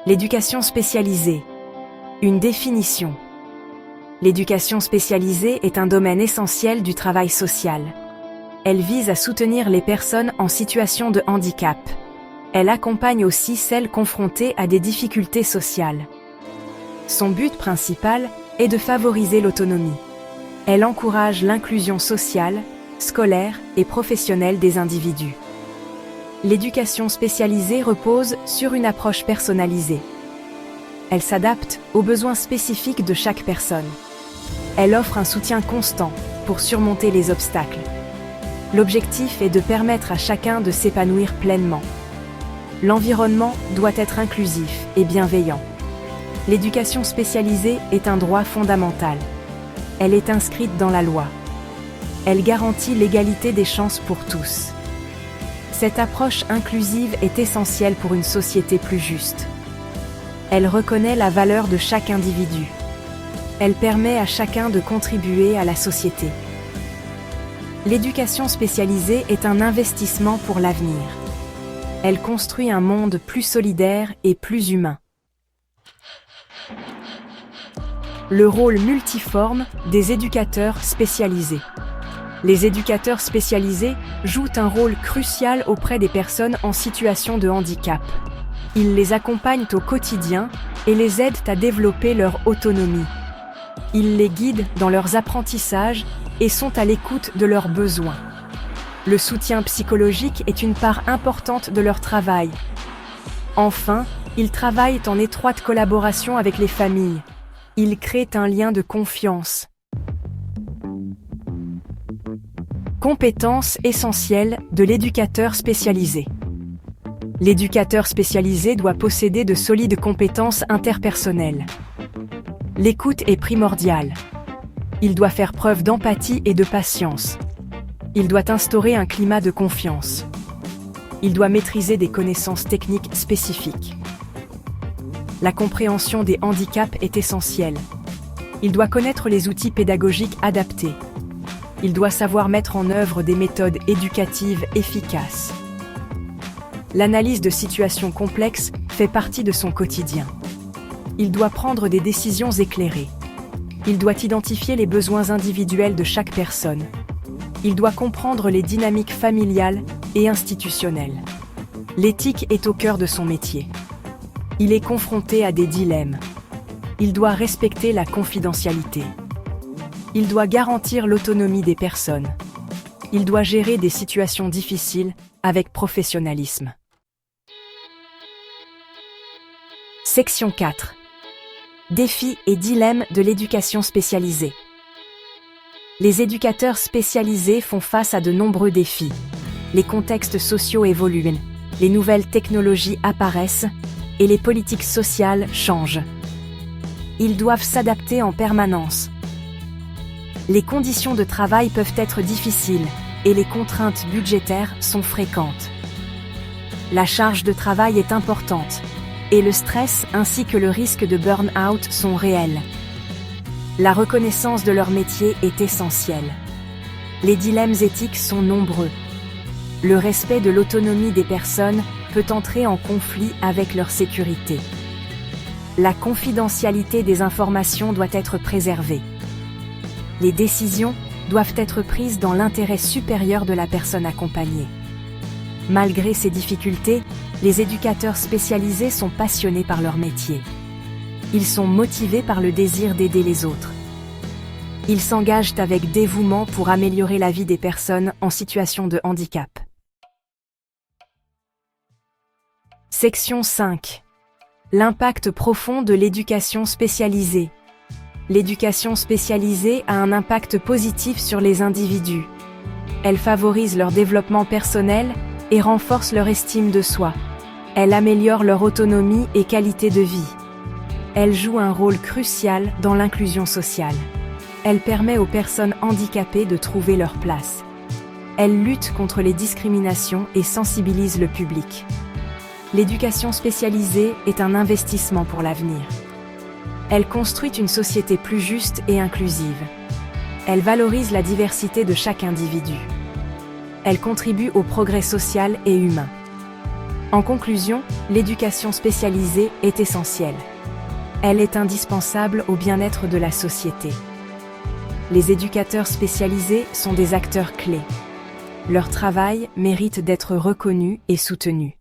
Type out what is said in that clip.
L'éducation spécialisée. Une définition. L'éducation spécialisée est un domaine essentiel du travail social. Elle vise à soutenir les personnes en situation de handicap. Elle accompagne aussi celles confrontées à des difficultés sociales. Son but principal est de favoriser l'autonomie. Elle encourage l'inclusion sociale, scolaire et professionnelle des individus. L'éducation spécialisée repose sur une approche personnalisée. Elle s'adapte aux besoins spécifiques de chaque personne. Elle offre un soutien constant pour surmonter les obstacles. L'objectif est de permettre à chacun de s'épanouir pleinement. L'environnement doit être inclusif et bienveillant. L'éducation spécialisée est un droit fondamental. Elle est inscrite dans la loi. Elle garantit l'égalité des chances pour tous. Cette approche inclusive est essentielle pour une société plus juste. Elle reconnaît la valeur de chaque individu. Elle permet à chacun de contribuer à la société. L'éducation spécialisée est un investissement pour l'avenir. Elle construit un monde plus solidaire et plus humain. Le rôle multiforme des éducateurs spécialisés. Les éducateurs spécialisés jouent un rôle crucial auprès des personnes en situation de handicap. Ils les accompagnent au quotidien et les aident à développer leur autonomie. Ils les guident dans leurs apprentissages et sont à l'écoute de leurs besoins. Le soutien psychologique est une part importante de leur travail. Enfin, ils travaillent en étroite collaboration avec les familles. Ils créent un lien de confiance. Compétences essentielles de l'éducateur spécialisé. L'éducateur spécialisé doit posséder de solides compétences interpersonnelles. L'écoute est primordiale. Il doit faire preuve d'empathie et de patience. Il doit instaurer un climat de confiance. Il doit maîtriser des connaissances techniques spécifiques. La compréhension des handicaps est essentielle. Il doit connaître les outils pédagogiques adaptés. Il doit savoir mettre en œuvre des méthodes éducatives efficaces. L'analyse de situations complexes fait partie de son quotidien. Il doit prendre des décisions éclairées. Il doit identifier les besoins individuels de chaque personne. Il doit comprendre les dynamiques familiales et institutionnelles. L'éthique est au cœur de son métier. Il est confronté à des dilemmes. Il doit respecter la confidentialité. Il doit garantir l'autonomie des personnes. Il doit gérer des situations difficiles avec professionnalisme. Section 4. Défis et dilemmes de l'éducation spécialisée. Les éducateurs spécialisés font face à de nombreux défis. Les contextes sociaux évoluent, les nouvelles technologies apparaissent et les politiques sociales changent. Ils doivent s'adapter en permanence. Les conditions de travail peuvent être difficiles et les contraintes budgétaires sont fréquentes. La charge de travail est importante et le stress ainsi que le risque de burn-out sont réels. La reconnaissance de leur métier est essentielle. Les dilemmes éthiques sont nombreux. Le respect de l'autonomie des personnes peut entrer en conflit avec leur sécurité. La confidentialité des informations doit être préservée. Les décisions doivent être prises dans l'intérêt supérieur de la personne accompagnée. Malgré ces difficultés, les éducateurs spécialisés sont passionnés par leur métier. Ils sont motivés par le désir d'aider les autres. Ils s'engagent avec dévouement pour améliorer la vie des personnes en situation de handicap. Section 5. L'impact profond de l'éducation spécialisée. L'éducation spécialisée a un impact positif sur les individus. Elle favorise leur développement personnel et renforce leur estime de soi. Elle améliore leur autonomie et qualité de vie. Elle joue un rôle crucial dans l'inclusion sociale. Elle permet aux personnes handicapées de trouver leur place. Elle lutte contre les discriminations et sensibilise le public. L'éducation spécialisée est un investissement pour l'avenir. Elle construit une société plus juste et inclusive. Elle valorise la diversité de chaque individu. Elle contribue au progrès social et humain. En conclusion, l'éducation spécialisée est essentielle. Elle est indispensable au bien-être de la société. Les éducateurs spécialisés sont des acteurs clés. Leur travail mérite d'être reconnu et soutenu.